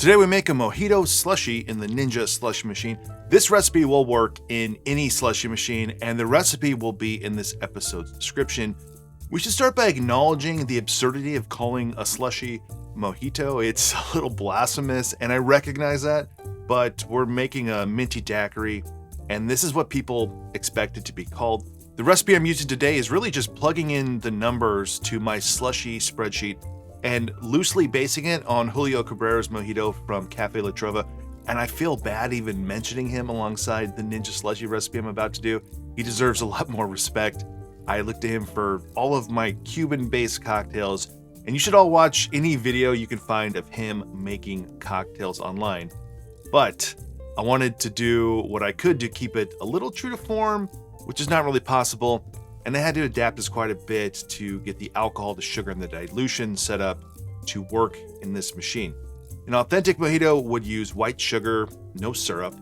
Today we make a Mojito Slushie in the Ninja SLUSHi Machine. This recipe will work in any slushy machine, and the recipe will be in this episode's description. We should start by acknowledging the absurdity of calling a slushy mojito. It's a little blasphemous, and I recognize that, but we're making a minty daiquiri, and this is what people expect it to be called. The recipe I'm using today is really just plugging in the numbers to my slushy spreadsheet and loosely basing it on Julio Cabrera's mojito from Cafe La Trova. And I feel bad even mentioning him alongside the Ninja SLUSHi recipe I'm about to do. He deserves a lot more respect. I look to him for all of my Cuban-based cocktails, and you should all watch any video you can find of him making cocktails online. But I wanted to do what I could to keep it a little true to form, which is not really possible, and I had to adapt this quite a bit to get the alcohol, the sugar, and the dilution set up to work in this machine. An authentic mojito would use white sugar, no syrup,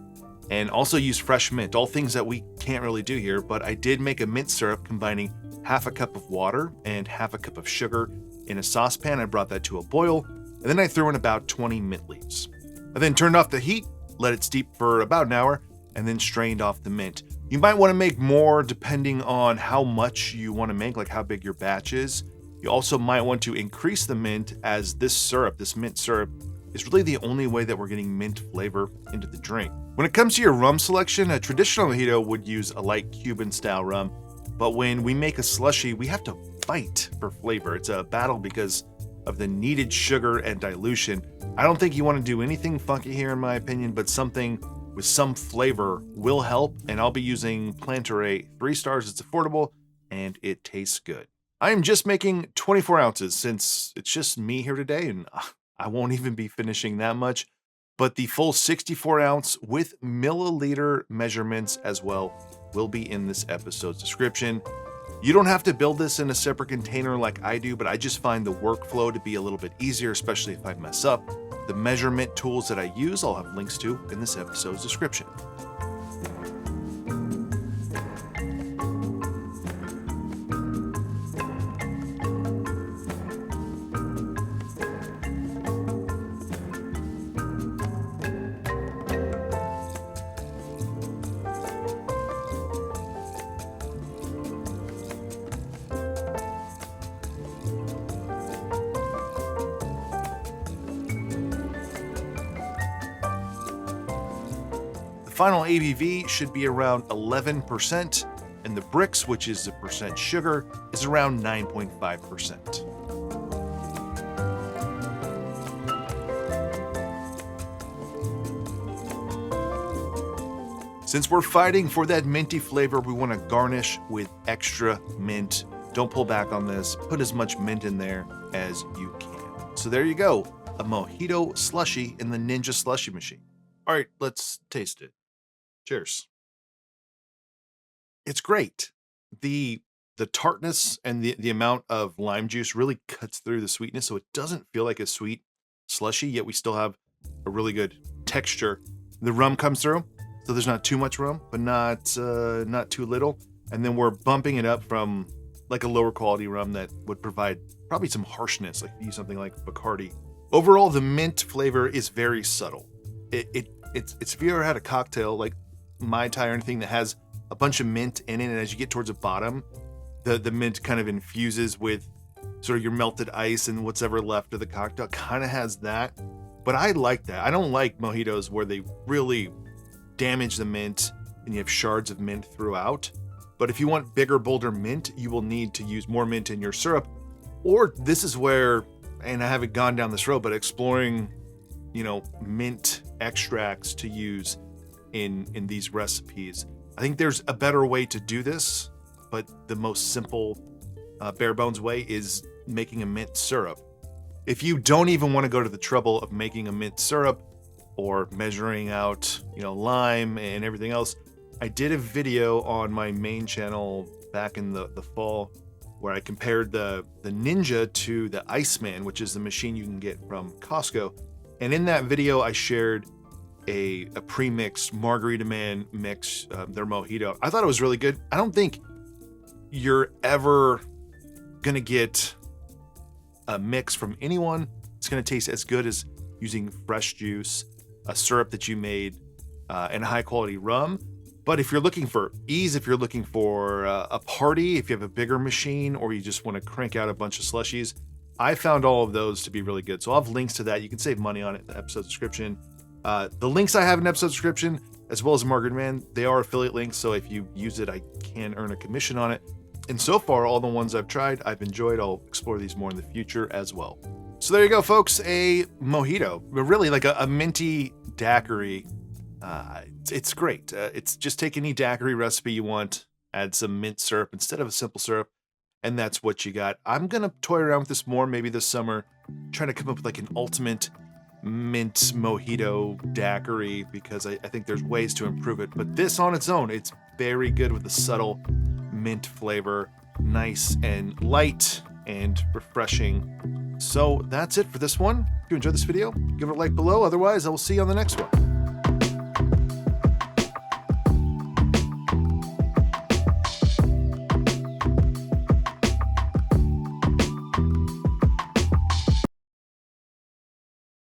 and also use fresh mint, all things that we can't really do here, but I did make a mint syrup combining half a cup of water and half a cup of sugar in a saucepan. I brought that to a boil, and then I threw in about 20 mint leaves. I then turned off the heat, let it steep for about an hour, and then strained off the mint. You might want to make more depending on how much you want to make, like how big your batch is. You also might want to increase the mint, as this syrup, this mint syrup, is really the only way that we're getting mint flavor into the drink. When it comes to your rum selection, a traditional mojito would use a light Cuban style rum, but when we make a slushy, we have to fight for flavor. It's a battle because of the needed sugar and dilution. I don't think you want to do anything funky here in my opinion, but something with some flavor will help, and I'll be using Plantaray 3 stars. It's affordable and it tastes good. I am just making 24 ounces since it's just me here today, and I won't even be finishing that much, but the full 64 ounce with milliliter measurements as well will be in this episode's description. You don't have to build this in a separate container like I do, but I just find the workflow to be a little bit easier, especially if I mess up. The measurement tools that I use, I'll have links to in this episode's description. The final ABV should be around 11%, and the Brix, which is the percent sugar, is around 9.5%. Since we're fighting for that minty flavor, we want to garnish with extra mint. Don't pull back on this. Put as much mint in there as you can. So there you go, a Mojito Slushie in the Ninja SLUSHi Machine. All right, let's taste it. Cheers. It's great. The tartness and the amount of lime juice really cuts through the sweetness, so it doesn't feel like a sweet slushy, yet we still have a really good texture. The rum comes through, so there's not too much rum, but not too little. And then we're bumping it up from like a lower quality rum that would provide probably some harshness, like use something like Bacardi. Overall, the mint flavor is very subtle. It's if you ever had a cocktail like Mai Tai or anything that has a bunch of mint in it, and as you get towards the bottom, the mint kind of infuses with sort of your melted ice and what's ever left of the cocktail, kind of has that. But I like that. I don't like mojitos where they really damage the mint and you have shards of mint throughout. But if you want bigger, bolder mint, you will need to use more mint in your syrup. Or this is where, and I haven't gone down this road, but exploring, mint extracts to use in these recipes. I think there's a better way to do this, but the most simple, bare bones way is making a mint syrup. If you don't even want to go to the trouble of making a mint syrup or measuring out, lime and everything else, I did a video on my main channel back in the fall where I compared the Ninja to the Iceman, which is the machine you can get from Costco. And in that video, I shared a pre-mixed Margarita Man mix, their mojito. I thought it was really good. I don't think you're ever gonna get a mix from anyone. It's gonna taste as good as using fresh juice, a syrup that you made, and a high quality rum. But if you're looking for ease, if you're looking for a party, if you have a bigger machine, or you just want to crank out a bunch of slushies, I found all of those to be really good. So I'll have links to that. You can save money on it in the episode description. The links I have in the episode description, as well as Margaret Man, they are affiliate links. So if you use it, I can earn a commission on it. And so far, all the ones I've tried, I've enjoyed. I'll explore these more in the future as well. So there you go, folks. A mojito, but really like a minty daiquiri. It's great. It's just take any daiquiri recipe you want, add some mint syrup instead of a simple syrup, and that's what you got. I'm gonna toy around with this more maybe this summer, trying to come up with like an ultimate mint mojito daiquiri, because I think there's ways to improve it. But this on its own, it's very good with a subtle mint flavor, nice and light and refreshing. So that's it for this one. If you enjoyed this video, give it a like below. Otherwise, I will see you on the next one.